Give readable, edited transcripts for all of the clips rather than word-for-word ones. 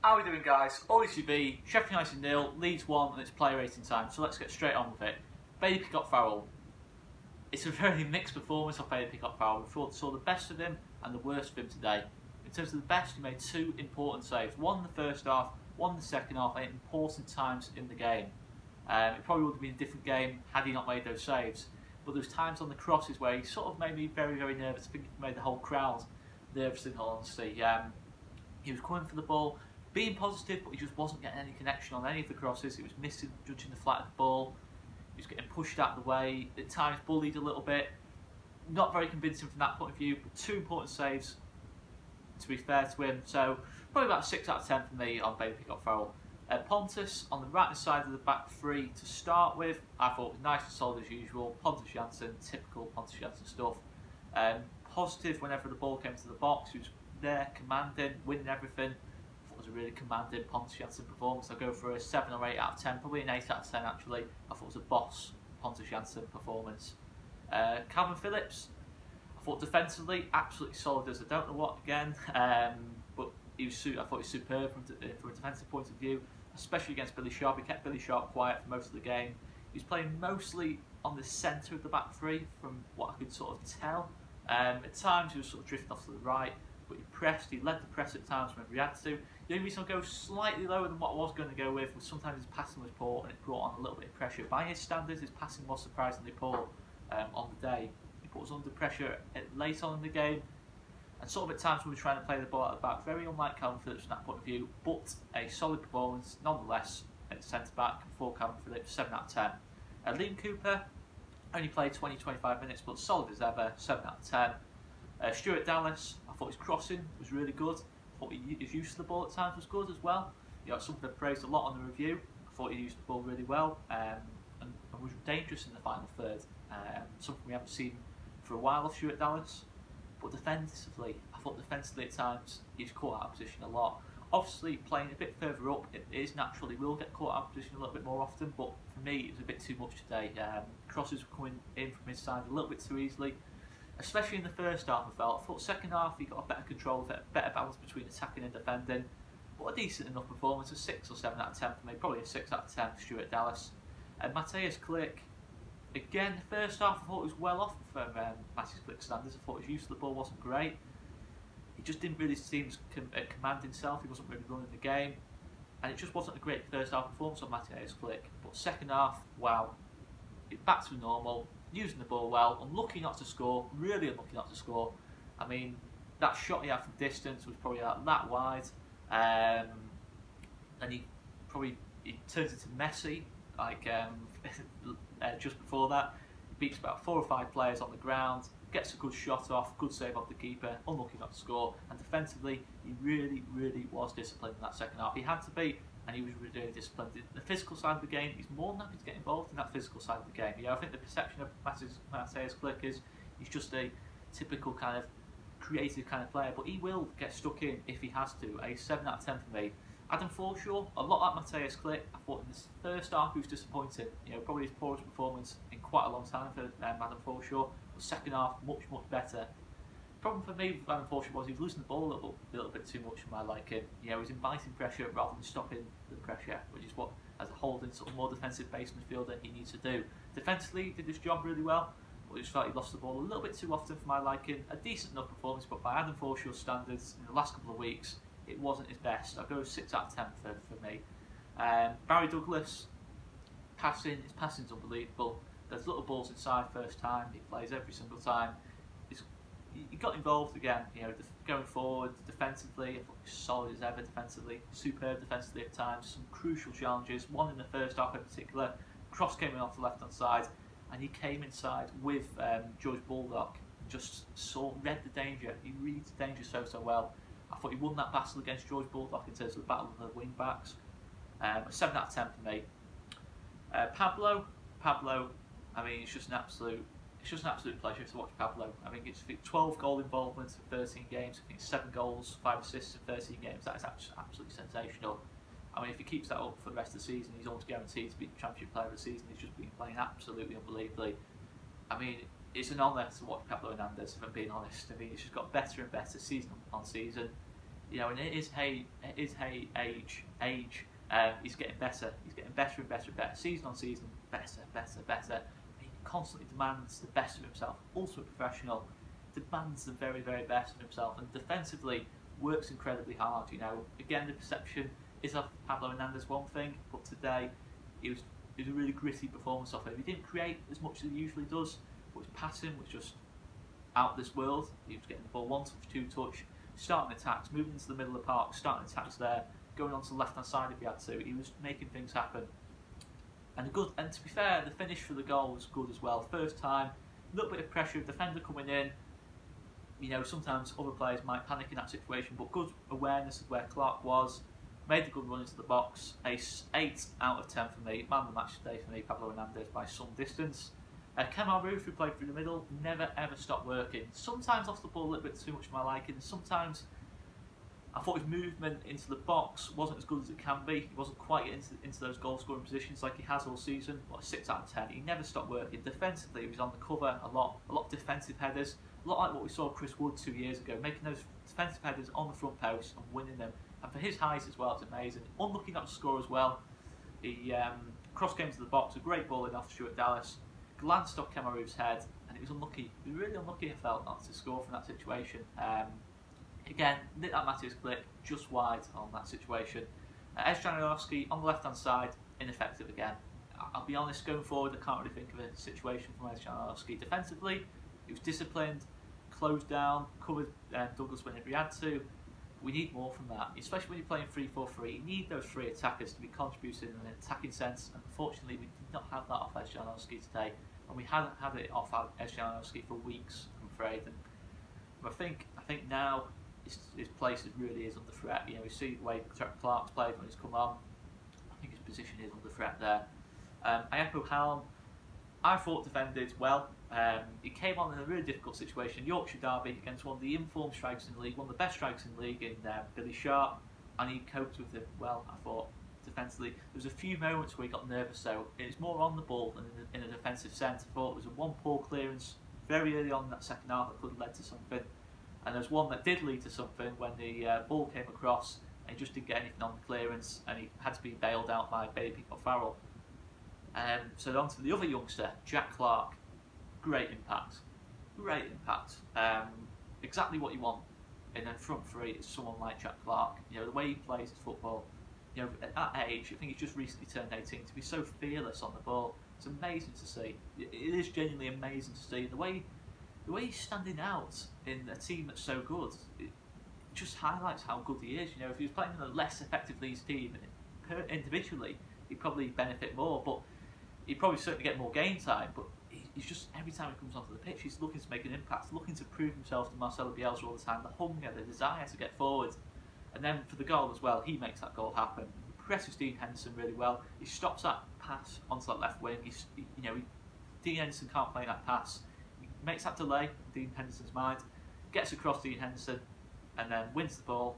How are we doing, guys? ALTV, Sheffield United 0, Leeds 1, and it's player rating time, so let's get straight on with it. Bailey Peacock-Farrell. It's a very mixed performance of Bailey Peacock-Farrell. We saw the best of him and the worst of him today. In terms of the best, he made two important saves. One in the first half, one in the second half, at important times in the game. It probably would have been a different game had he not made those saves. But there was times on the crosses where he sort of made me very, very nervous. I think he made the whole crowd nervous, in all honesty. He was coming for the ball, being positive, but he just wasn't getting any connection on any of the crosses. He was missing, judging the flat of the ball. He was getting pushed out of the way, at times bullied a little bit. Not very convincing from that point of view, but two important saves, to be fair to him. So probably about 6 out of 10 for me on Bailey Peacock-Farrell. Pontus on the right side of the back three to start with, I thought was nice and solid as usual. Pontus Jansson, typical Pontus Jansson stuff. Positive whenever the ball came to the box. He was there, commanding, winning everything. I thought it was a really commanding Pontus Jansson performance. I'll go for a 7 or 8 out of 10, probably an 8 out of 10 actually. I thought it was a boss Pontus Jansson performance. Calvin Phillips, I thought defensively absolutely solid as I don't know what again, but I thought he was superb from a defensive point of view, especially against Billy Sharp. He kept Billy Sharp quiet for most of the game. He was playing mostly on the centre of the back three, from what I could sort of tell. At times he was sort of drifting off to the right, but he pressed, he led the press at times whenever he had to. The only reason I'll go slightly lower than what I was going to go with was sometimes his passing was poor and it brought on a little bit of pressure. By his standards, his passing was surprisingly poor on the day. He put us under pressure late on in the game, and sort of at times we were trying to play the ball at the back, very unlike Calvin Phillips from that point of view, but a solid performance nonetheless at centre back for Calvin Phillips, 7 out of 10. Liam Cooper only played 20-25 minutes, but solid as ever, 7 out of 10. Stuart Dallas, I thought his crossing was really good. I thought his use of the ball at times was good as well. You know, something I praised a lot on the review. I thought he used the ball really well and was dangerous in the final third. Something we haven't seen for a while of Stuart Dallas. But defensively, I thought defensively at times he's caught out of position a lot. Obviously, playing a bit further up, it is natural he will get caught out of position a little bit more often, but for me it was a bit too much today. Crosses were coming in from his side a little bit too easily, especially in the first half. I thought second half he got a better control of it, a better balance between attacking and defending. But a decent enough performance, a 6 or 7 out of 10 for me, probably a 6 out of 10 for Stuart Dallas. And Matthias Klick, again, the first half I thought was well off from Matthias Klick's standards. I thought his use of the ball wasn't great. He just didn't really seem to command himself. He wasn't really running the game, and it just wasn't a great first half performance on Matthias Klick. But second half, wow, back to normal, using the ball well, unlucky not to score, really unlucky not to score. I mean, that shot he had from distance was probably that wide, and he turns into Messi like just before that. He beats about 4 or 5 players on the ground, gets a good shot off, good save off the keeper, unlucky not to score, and defensively he really, really was disciplined in that second half. He had to be, and he was really disciplined. The physical side of the game, he's more than happy to get involved in that physical side of the game. Yeah, I think the perception of Matthias Klick is he's just a typical kind of creative kind of player, but he will get stuck in if he has to. A 7 out of 10 for me. Adam Forshaw, a lot like Matthias Klick. I thought in this first half he was disappointing. You know, probably his poorest performance in quite a long time for Adam Forshaw. But second half, much better. The problem for me with Adam Forshaw was he was losing the ball a little bit too much for my liking. You know, he was inviting pressure rather than stopping the pressure, which is what, as a holding sort of more defensive based midfielder, he needs to do. Defensively, he did his job really well, but I just felt he lost the ball a little bit too often for my liking. A decent enough performance, but by Adam Forshaw's standards in the last couple of weeks, it wasn't his best. I'll go 6 out of 10 for me. Barry Douglas, his passing's unbelievable. There's little balls inside first time, he plays every single time. He got involved again, you know, going forward defensively. I thought he was solid as ever defensively, superb defensively at times. Some crucial challenges, one in the first half in particular. Cross came in off the left hand side, and he came inside with George Baldock, just read the danger. He reads the danger so well. I thought he won that battle against George Baldock in terms of the battle of the wing backs. A 7 out of 10 for me. Pablo, I mean, it's just an absolute pleasure to watch Pablo. I think it's 12 goal involvement in 13 games. I think 7 goals, 5 assists in 13 games. That is absolutely sensational. I mean, if he keeps that up for the rest of the season, he's almost guaranteed to be the Championship Player of the Season. He's just been playing absolutely unbelievably. I mean, it's an honour to watch Pablo Hernandez, if I'm being honest. I mean, he's just got better and better season on season. You know, and it is age. He's getting better. He's getting better and better and better. Season on season, better. He constantly demands the best of himself. Ultimate professional, demands the very, very best of himself, and defensively works incredibly hard. You know, again, the perception is of Pablo Hernandez one thing, but today it was a really gritty performance off him. He didn't create as much as he usually does, but his passing was just out of this world. He was getting the ball 1 touch, 2 touch, starting attacks, moving into the middle of the park, starting attacks there, going onto the left-hand side if he had to. He was making things happen. And to be fair, the finish for the goal was good as well. First time, a little bit of pressure, defender coming in. You know, sometimes other players might panic in that situation, but good awareness of where Clark was. Made the good run into the box. A 8 out of 10 for me. Man of the match today for me, Pablo Hernandez by some distance. Kemal Roof, who played through the middle, never ever stopped working. Sometimes off the ball a little bit too much for my liking. Sometimes I thought his movement into the box wasn't as good as it can be. He wasn't quite into those goal scoring positions like he has all season. But 6 out of 10. He never stopped working. Defensively, he was on the cover a lot of defensive headers. A lot like what we saw Chris Wood 2 years ago, making those defensive headers on the front post and winning them. And for his height as well, it's amazing. Unlucky not to score as well. He cross came to the box, a great ball in off Stuart Dallas, glanced off Kemal Roof's head, and it was unlucky. It was really unlucky, I felt, not to score from that situation. Again, lit that Matthias clip just wide on that situation. Ezjan Janovsky on the left-hand side, ineffective again. I'll be honest, going forward, I can't really think of a situation from Ezjan Janovsky. Defensively, he was disciplined, closed down, covered Douglas whenever he had to. We need more from that, especially when you're playing 3-4-3. You need those 3 attackers to be contributing in an attacking sense, and unfortunately we did not have that off Ezjan Janovsky today, and we hadn't had it off Ezjan Janovsky for weeks, I'm afraid. And I think now his place really is under threat. You know, we see the way Clark's played when he's come on. I think his position is under threat there. Ayako Halm, I thought defended well. He came on in a really difficult situation, Yorkshire derby, against one of the informed strikers in the league, one of the best strikers in the league in Billy Sharp, and he coped with it well, I thought, defensively. There was a few moments where he got nervous, though. It was more on the ball than in a defensive sense. I thought there was one poor clearance very early on in that second half that could have led to something, and there was one that did lead to something when the ball came across and he just didn't get anything on the clearance, and he had to be bailed out by Baby Farrell. So on to the other youngster, Jack Clark. Great impact. Exactly what you want in a front 3 is someone like Jack Clark. You know, the way he plays his football. You know, at that age, I think he's just recently turned 18. To be so fearless on the ball, it's amazing to see. It is genuinely amazing to see. The way he's standing out in a team that's so good, it just highlights how good he is. You know, if he was playing in a less effective Leeds team individually, he'd probably benefit more, but he'd probably certainly get more game time. But he's just, every time he comes onto the pitch, he's looking to make an impact, looking to prove himself to Marcelo Bielsa all the time, the hunger, the desire to get forward. And then for the goal as well, he makes that goal happen. He presses Dean Henderson really well. He stops that pass onto that left wing. Dean Henderson can't play that pass. He makes that delay in Dean Henderson's mind, gets across Dean Henderson, and then wins the ball.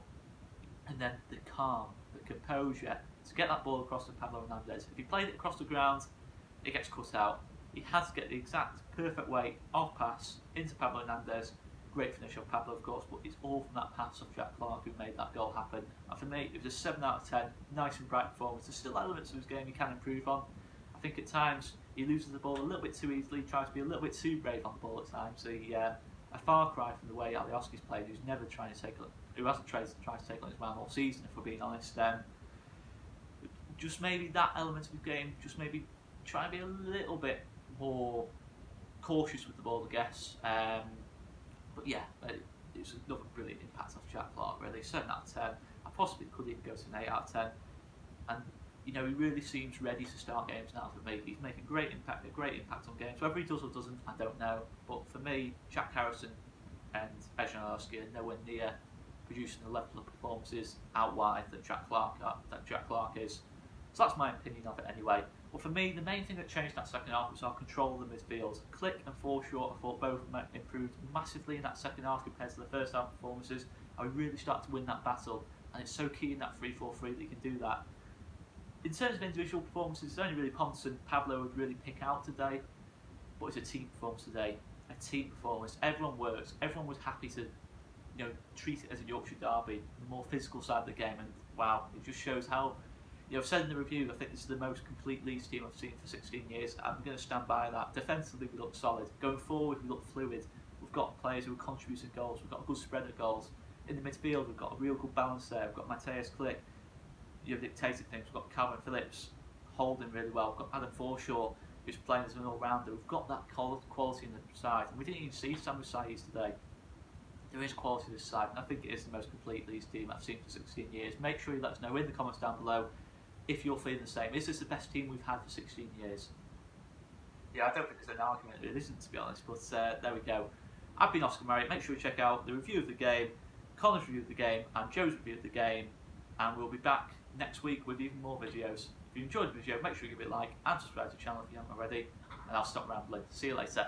And then the calm, the composure to get that ball across to Pablo Hernandez. If he played it across the ground, it gets cut out. He had to get the exact perfect way of pass into Pablo Hernandez. Great finish of Pablo, of course, but it's all from that pass of Jack Clark who made that goal happen. And for me, it was a 7 out of 10, nice and bright performance. There's still elements of his game he can improve on. I think at times he loses the ball a little bit too easily, tries to be a little bit too brave on the ball at times. A far cry from the way Alioski's played, who hasn't tried to take on his man all season, if we're being honest. Just maybe that element of his game, just maybe try and be a little bit more cautious with the ball, I guess. But yeah, it was another brilliant impact off Jack Clark, really. 7 out of 10. I possibly could even go to an 8 out of 10. And you know, he really seems ready to start games now for me. He's making a great impact on games. Whether he does or doesn't, I don't know. But for me, Jack Harrison and Ezjan Janovsky are nowhere near producing the level of performances out wide that Jack Clark is. So that's my opinion of it anyway. But for me, the main thing that changed that second half was our control of the midfield. Click and Foreshort, I thought both improved massively in that second half compared to the first half performances. And we really started to win that battle. And it's so key in that 3-4-3 that you can do that. In terms of individual performances, it's only really Ponson, Pablo would really pick out today. But it's a team performance today. A team performance. Everyone works. Everyone was happy to treat it as a Yorkshire derby, the more physical side of the game, and wow, it just shows how. I've said in the review, I think this is the most complete Leeds team I've seen for 16 years. I'm going to stand by that. Defensively, we look solid. Going forward, we look fluid. We've got players who are contributing goals. We've got a good spread of goals. In the midfield, we've got a real good balance there. We've got Matthias Click, dictating things. We've got Calvin Phillips holding really well. We've got Adam Forshaw, who's playing as an all-rounder. We've got that quality in the side. And we didn't even see Samu Saiz today. There is quality in this side, and I think it is the most complete Leeds team I've seen for 16 years. Make sure you let us know in the comments down below if you're feeling the same. Is this the best team we've had for 16 years? Yeah, I don't think there's an argument that it isn't, to be honest, but there we go. I've been Oscar Marriott. Make sure you check out the review of the game, Conor's review of the game, and Joe's review of the game, and we'll be back next week with even more videos. If you enjoyed the video, make sure you give it a like and subscribe to the channel if you haven't already, and I'll stop rambling. See you later.